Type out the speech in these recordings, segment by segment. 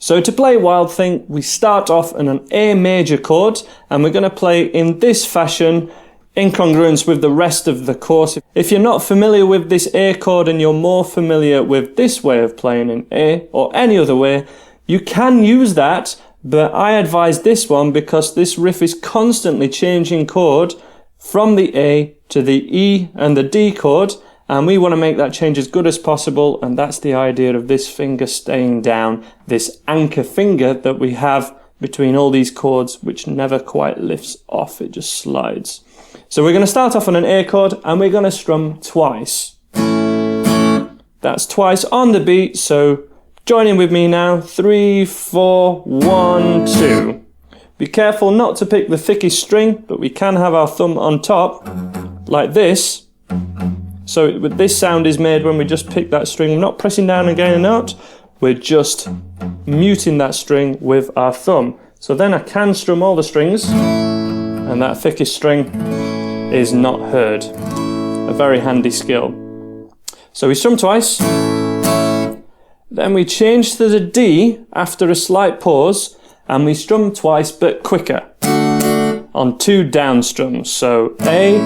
So to play Wild Thing, we start off in an A major chord, and we're going to play in this fashion in congruence with the rest of the course. If you're not familiar with this A chord and you're more familiar with this way of playing in A or any other way, you can use that, but I advise this one because this riff is constantly changing chord from the A to the E and the D chord, and we want to make that change as good as possible, and that's the idea of this finger staying down, this anchor finger that we have between all these chords, which never quite lifts off, it just slides. So we're going to start off on an A chord, and we're going to strum twice. That's twice on the beat, so join in with me now. 3, 4, 1, 2. Be careful not to pick the thickest string, but we can have our thumb on top, like this. So this sound is made when we just pick that string. We're not pressing down and getting a note, we're just muting that string with our thumb. So then I can strum all the strings, and that thickest string is not heard. A very handy skill. So we strum twice, then we change to the D after a slight pause, and we strum twice but quicker on 2 down strums. So A,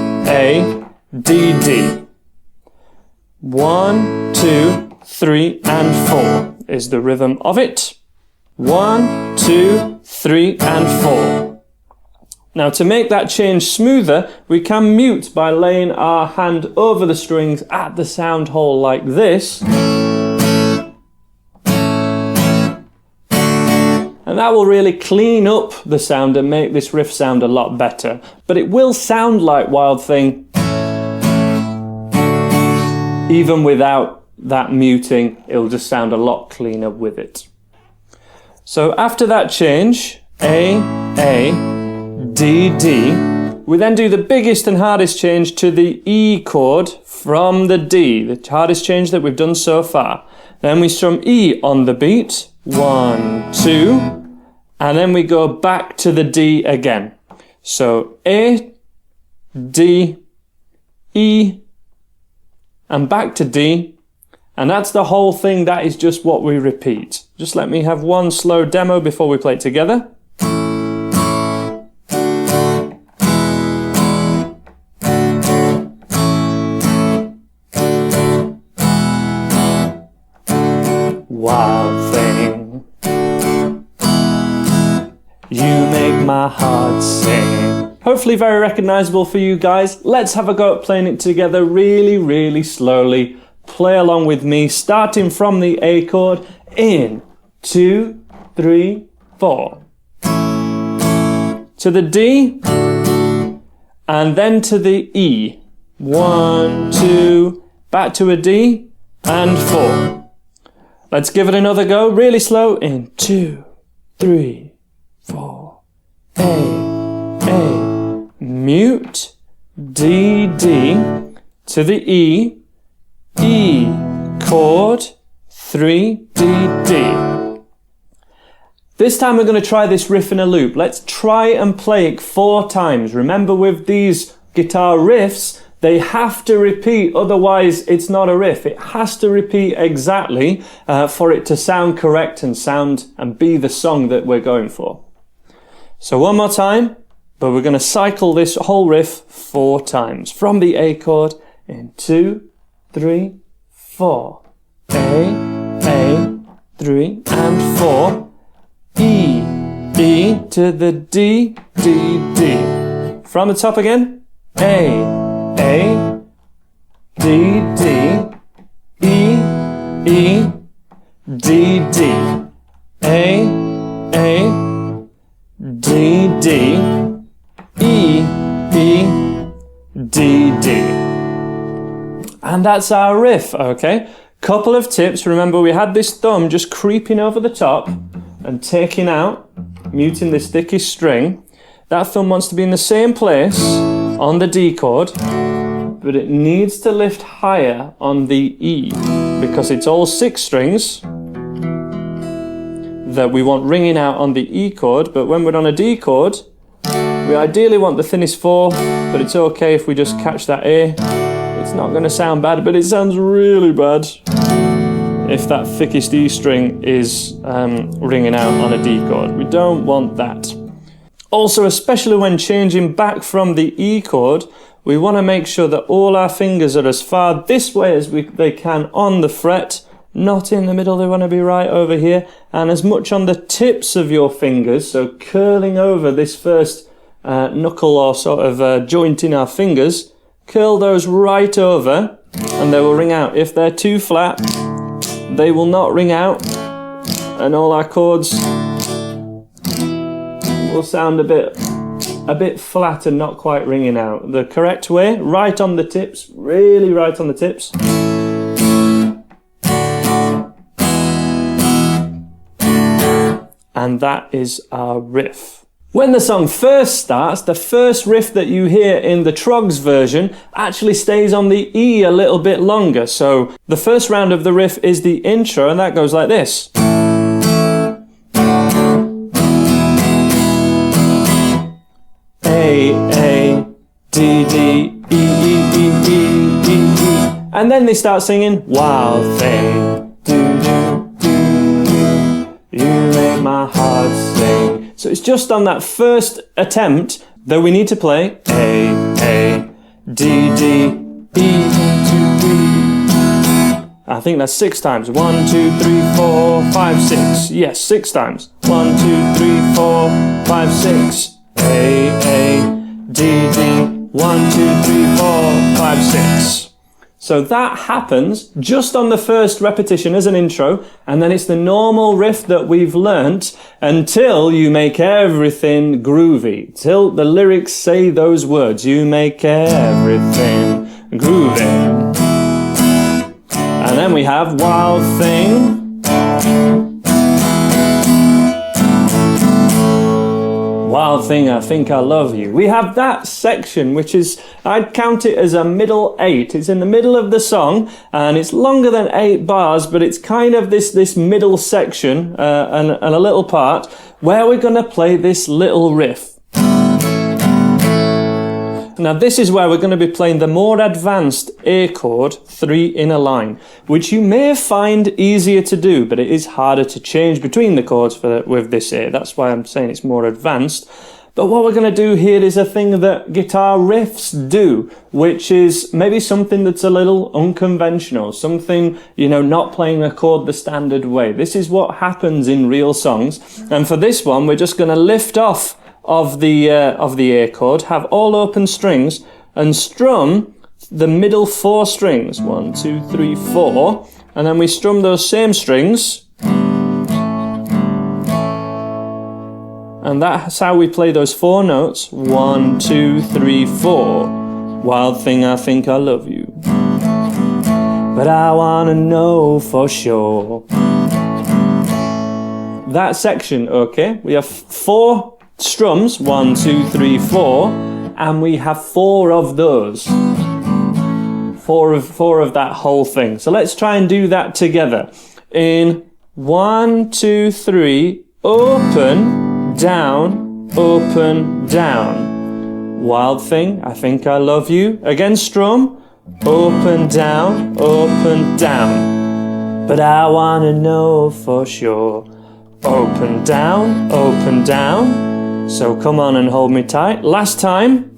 D, D. 1, 2, 3, and 4 is the rhythm of it. 1, 2, 3, and 4. Now to make that change smoother, we can mute by laying our hand over the strings at the sound hole like this. And that will really clean up the sound and make this riff sound a lot better. But it will sound like Wild Thing even without that muting. It'll just sound a lot cleaner with it. So after that change, A, D, D, we then do the biggest and hardest change to the E chord from the D, the hardest change that we've done so far. Then we strum E on the beat, 1, 2, and then we go back to the D again. So A, D, E, and back to D, and that's the whole thing. That is just what we repeat. Just let me have one slow demo before we play it together. Wild Thing, you make my heart sing. Hopefully very recognizable for you guys. Let's have a go at playing it together really, really slowly. Play along with me, starting from the A chord in 2, 3, 4. To the D, and then to the E. 1, 2, back to a D, and 4. Let's give it another go, really slow, in 2, 3, 4. A, mute, D, D, to the E, E chord, 3, D, D. This time we're going to try this riff in a loop. Let's try and play it 4 times. Remember, with these guitar riffs, they have to repeat, otherwise it's not a riff. It has to repeat exactly for it to sound correct and be the song that we're going for. So one more time, but we're going to cycle this whole riff 4 times. From the A chord in 2, 3, 4. A, 3, and 4. E, E to the D, D, D. From the top again. A, D, D, E, D, D. A, D, D, E, D, D. And that's our riff, okay? Couple of tips. Remember, we had this thumb just creeping over the top and taking out, muting this thickest string. That thumb wants to be in the same place on the D chord, but it needs to lift higher on the E because it's all 6 strings that we want ringing out on the E chord, but when we're on a D chord, we ideally want the thinnest 4, but it's okay if we just catch that A. It's not going to sound bad, but it sounds really bad if that thickest E string is ringing out on a D chord. We don't want that. Also, especially when changing back from the E chord, we want to make sure that all our fingers are as far this way as they can on the fret, not in the middle. They want to be right over here, and as much on the tips of your fingers, so curling over this first knuckle or sort of joint in our fingers, curl those right over and they will ring out. If they're too flat, they will not ring out, and all our chords will sound a bit flat and not quite ringing out. The correct way, right on the tips, really right on the tips. And that is our riff. When the song first starts, the first riff that you hear in the Troggs version actually stays on the E a little bit longer. So the first round of the riff is the intro, and that goes like this. A, D, D, E, E, E, E, E, E. And then they start singing, wild thing, do, do, do, you make my heart sing. So it's just on that first attempt that we need to play A, D, D, E, 2, 3. I think that's 6 times. 1, 2, 3, 4, 5, 6. Yes, 6 times. 1, 2, 3, 4, 5, 6. A, D, D. 1, 2, 3, 4, 5, 6. So that happens just on the first repetition as an intro, and then it's the normal riff that we've learnt until you make everything groovy. Till the lyrics say those words, you make everything groovy. And then we have wild thing. Wild thing, I think I love you. We have that section, which is, I'd count it as a middle 8. It's in the middle of the song, and it's longer than 8 bars, but it's kind of this middle section and a little part where we're going to play this little riff. Now this is where we're going to be playing the more advanced A chord 3 in a line, which you may find easier to do, but it is harder to change between the chords with this A. That's why I'm saying it's more advanced. But what we're going to do here is a thing that guitar riffs do, which is maybe something that's a little unconventional, something, you know, not playing a chord the standard way. This is what happens in real songs. And for this one, we're just going to lift off of the A chord, have all open strings, and strum the middle 4 strings. 1, 2, 3, 4, and then we strum those same strings, and that's how we play those 4 notes. 1, 2, 3, 4. Wild thing, I think I love you, but I wanna know for sure. That section, okay, we have 4 strums, 1, 2, 3, 4, and we have 4 of those. 4 of that whole thing. So let's try and do that together. In 1, 2, 3, open, down, open, down. Wild thing, I think I love you. Again, strum, open, down, but I wanna know for sure. Open, down, open, down. So come on and hold me tight. Last time.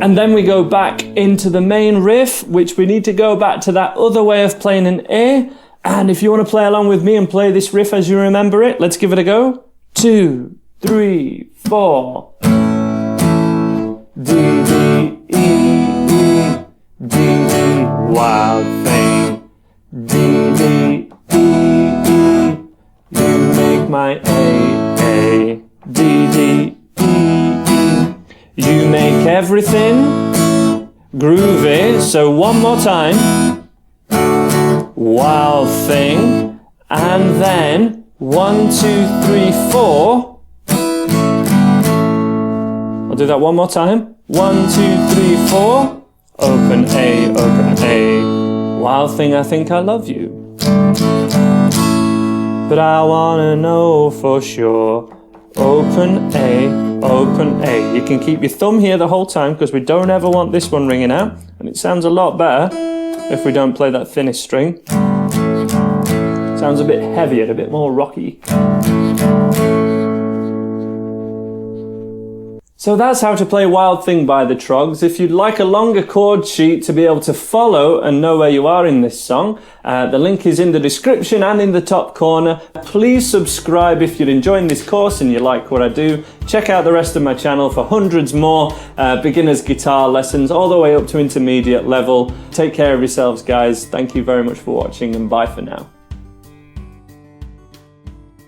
And then we go back into the main riff, which we need to go back to that other way of playing an A. And if you want to play along with me and play this riff as you remember it, let's give it a go. 2, 3, 4. D, D, E, E, D, D, wild thing. D, D, E, E, you make my A, D, D, E, E. You make everything groovy. So one more time. Wild thing. And then 1, 2, 3, 4. I'll do that one more time. 1, 2, 3, 4. Open A, open A. Wild thing, I think I love you, but I wanna know for sure. Open A, open A. You can keep your thumb here the whole time because we don't ever want this one ringing out, and it sounds a lot better. if we don't play that thinnest string. Sounds a bit heavier, a bit more rocky. So that's how to play Wild Thing by the Troggs. If you'd like a longer chord sheet to be able to follow and know where you are in this song, the link is in the description and in the top corner. Please subscribe if you're enjoying this course and you like what I do. Check out the rest of my channel for hundreds more beginners guitar lessons all the way up to intermediate level. Take care of yourselves, guys. Thank you very much for watching, and bye for now.